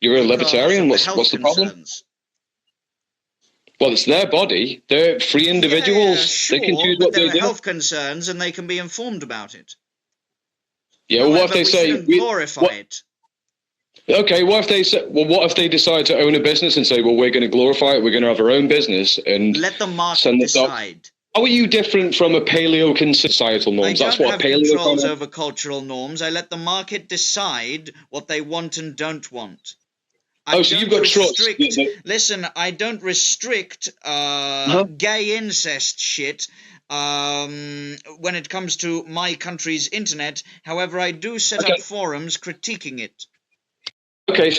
You're a libertarian. What's the problem? Well, it's their body. They're free individuals. Yeah, sure, they can choose what they do. There are health concerns, and they can be informed about it. Yeah, well, what if they say glorify it? Okay, what if they say? Well, what if they decide to own a business and say, "Well, we're going to glorify it. We're going to have our own business and let the market decide." How are you different from a paleo societal norms? That's what paleo controls over cultural norms. I let the market decide what they want and don't want. So you've got trust. Listen, I don't restrict gay incest shit when it comes to my country's internet. However, I do set up forums critiquing it. Okay.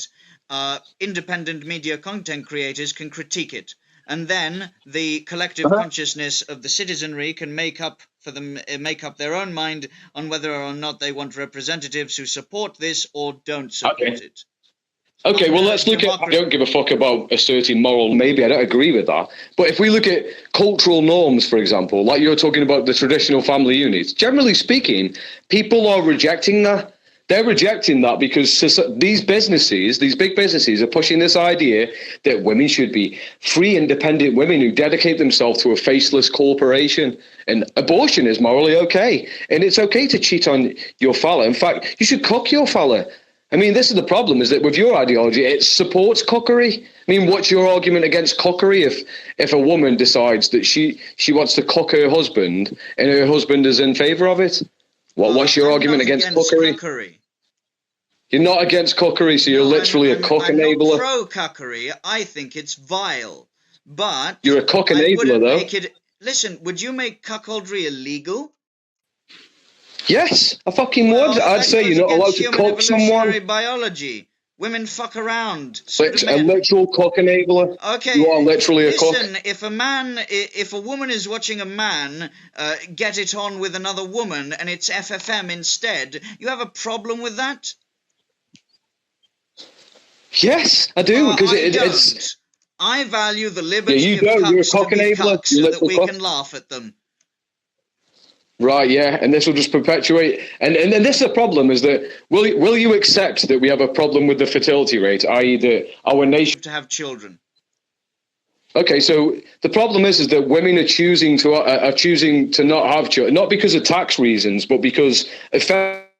Independent media content creators can critique it. And then the collective consciousness of the citizenry can make up their own mind on whether or not they want representatives who support this or don't support it. Okay, well, let's look at... I don't give a fuck about asserting moral. Maybe I don't agree with that. But if we look at cultural norms, for example, like you're talking about the traditional family units, generally speaking, people are rejecting that. They're rejecting that because these businesses, these big businesses, are pushing this idea that women should be free, independent women who dedicate themselves to a faceless corporation. And abortion is morally okay. And it's okay to cheat on your fella. In fact, you should cook your fella. I mean, this is the problem, is that with your ideology, it supports cockery. I mean, what's your argument against cockery if a woman decides that she wants to cock her husband and her husband is in favour of it? What's your argument against cockery? You're not against cockery, so you're literally a cock enabler. I'm not pro-cockery. I think it's vile. But you're a cock enabler, though. Listen, would you make cuckoldry illegal? Yes, I fucking would. I'd say you're not allowed to cock someone. Biology. Women fuck around. A literal cock enabler. Okay. You are literally a cock. Listen, if a woman is watching a man get it on with another woman and it's FFM instead, you have a problem with that? Yes, I do, because it's... I value the liberty of cucks to be cucks so that we can laugh at them. Right, yeah, and this will just perpetuate. And then this is a problem, is that will you accept that we have a problem with the fertility rate, i.e. that our nation... to have children. Okay, so the problem is that women are choosing to not have children, not because of tax reasons, but because of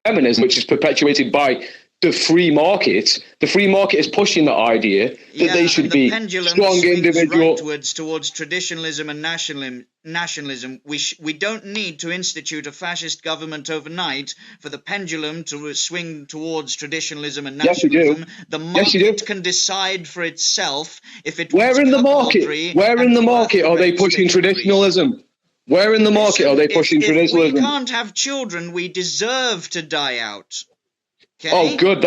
feminism, which is perpetuated by the free market. The free market is pushing the idea that they should be strong individuals. Rightwards towards traditionalism and nationalism. We don't need to institute a fascist government overnight for the pendulum to swing towards traditionalism and nationalism. Yes, the market can decide for itself if it wants Where in the market are they pushing traditionalism? Where in the market are they pushing traditionalism? If we can't have children, we deserve to die out. Okay. Oh, good.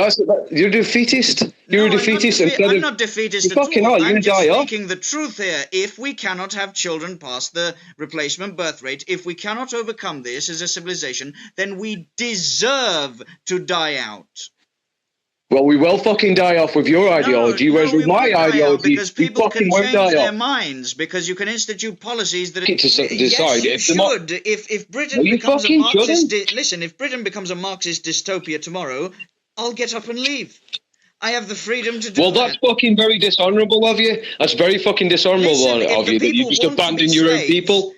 You're a defeatist. You're a defeatist. I'm not defeatist at all. I'm just speaking the truth here. If we cannot have children past the replacement birth rate, if we cannot overcome this as a civilization, then we deserve to die out. Well, we will fucking die off with your ideology, whereas with my ideology, because people can change their minds, because you can institute policies that decide. Yes, you should. If Britain becomes a Marxist, listen, if Britain becomes a Marxist dystopia tomorrow, I'll get up and leave. I have the freedom to do that. Well, that's fucking very dishonourable of you. That's very fucking dishonourable of you that you just abandon your own people.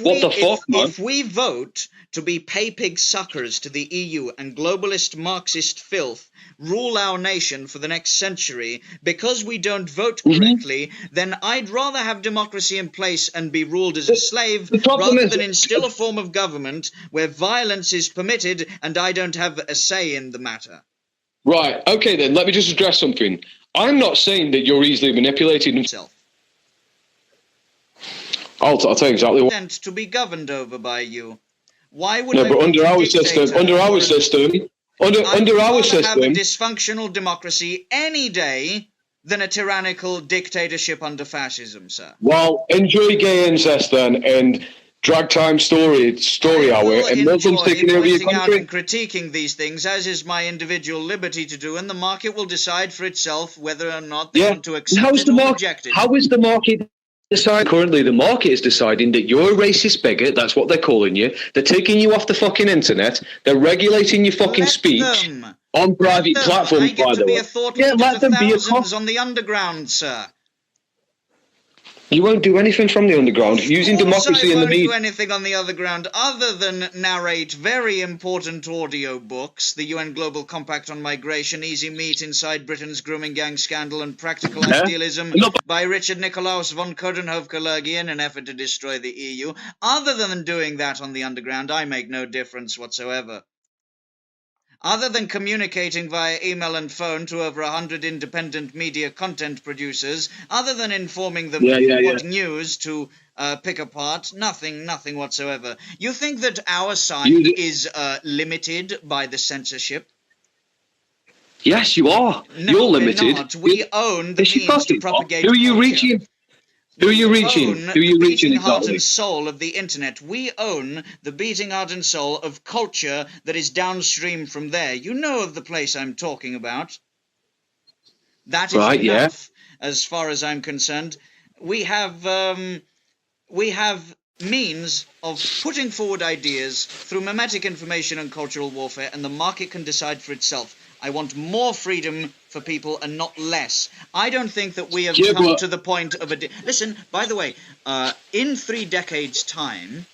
What the fuck, man? If we vote to be pay-pig suckers to the EU and globalist Marxist filth rule our nation for the next century because we don't vote correctly, then I'd rather have democracy in place and be ruled as a slave rather than instill a form of government where violence is permitted and I don't have a say in the matter. Right, okay then, let me just address something. I'm not saying that you're easily manipulated himself. I'll tell you exactly what. To be governed over by you. Why would but under our system, have a dysfunctional democracy any day than a tyrannical dictatorship under fascism, sir? Well, enjoy gay incest then, and drag time story hour, and Muslims taking over your country. And critiquing these things, as is my individual liberty to do, and the market will decide for itself whether or not they want to accept it or reject it. How is the market? Currently, the market is deciding that you're a racist bigot. That's what they're calling you. They're taking you off the fucking internet. They're regulating your fucking speech. On private platforms, I get by to the be way. a thought Yeah, leader let to them be a thousands on the underground, sir. You won't do anything from the underground. Of Using course democracy I in the won't do media. anything on the underground other than narrate very important audio books, the UN Global Compact on Migration, Easy Meat Inside Britain's Grooming Gang Scandal and Practical Yeah. Idealism No, by Richard Nikolaus von Coudenhove-Kalergi in an effort to destroy the EU. Other than doing that on the underground, I make no difference whatsoever. Other than communicating via email and phone to over 100 independent media content producers, other than informing them what news to pick apart, nothing whatsoever. You think that our side is limited by the censorship? Yes, you are. No, You're we're limited. not. We own the Yes, you means to fucking are. propagate Who are you culture. reaching? Who are you reaching? Own Who are you the reaching beating heart exactly? and soul of the internet. We own the beating heart and soul of culture that is downstream from there. You know of the place I'm talking about. That is Right, yeah. enough, as far as I'm concerned. We have means of putting forward ideas through mimetic information and cultural warfare, and the market can decide for itself. I want more freedom for people and not less. I don't think that we have come to the point of a... Listen, by the way, in 3 decades' time,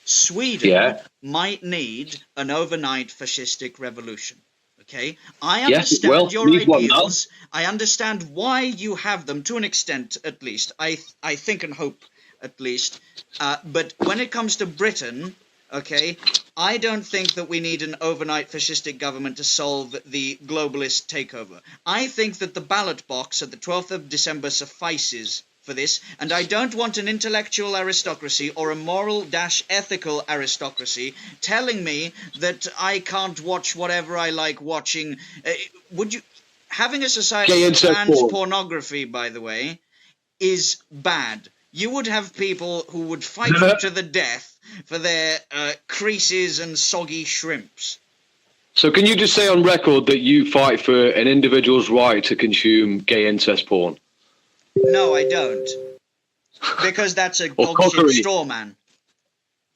Sweden might need an overnight fascistic revolution. Okay? I understand your ideals. I understand why you have them, to an extent at least. I think and hope at least. But when it comes to Britain, okay, I don't think that we need an overnight fascistic government to solve the globalist takeover. I think that the ballot box at the 12th of December suffices for this, and I don't want an intellectual aristocracy or a moral-ethical aristocracy telling me that I can't watch whatever I like watching. Would you... Having a society that bans pornography, by the way, is bad. You would have people who would fight you to the death for their creases and soggy shrimps. So can you just say on record that you fight for an individual's right to consume gay incest porn? No, I don't. Because that's a dog-shit straw man.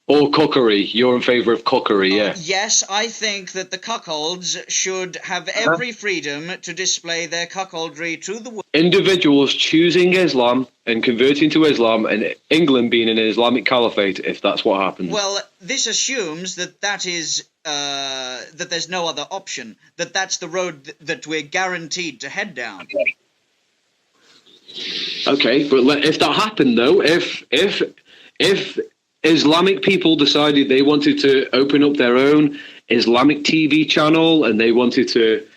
Or cookery. You're in favour of cookery, yeah. Yes, I think that the cuckolds should have every freedom to display their cuckoldry to the world. Individuals choosing Islam and converting to Islam, and England being an Islamic caliphate, if that's what happens. Well, this assumes that is that there's no other option, that's the road that we're guaranteed to head down. Okay, but if that happened though, if Islamic people decided they wanted to open up their own Islamic TV channel and they wanted to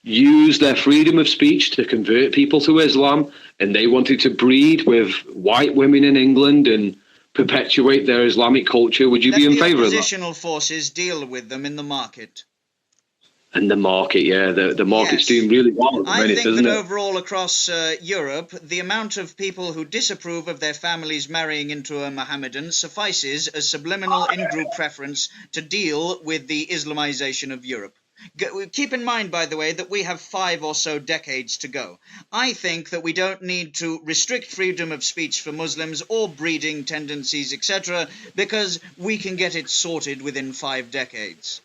use their freedom of speech to convert people to Islam, and they wanted to breed with white women in England and perpetuate their Islamic culture, would you be in favour of that? The oppositional forces deal with them in the market. And the market, yeah, the market's doing really well at the minute, I think doesn't that it? overall across Europe, the amount of people who disapprove of their families marrying into a Mohammedan suffices as subliminal in-group preference to deal with the Islamization of Europe. Keep in mind, by the way, that we have 5 or so decades to go. I think that we don't need to restrict freedom of speech for Muslims or breeding tendencies, etc., because we can get it sorted within 5 decades.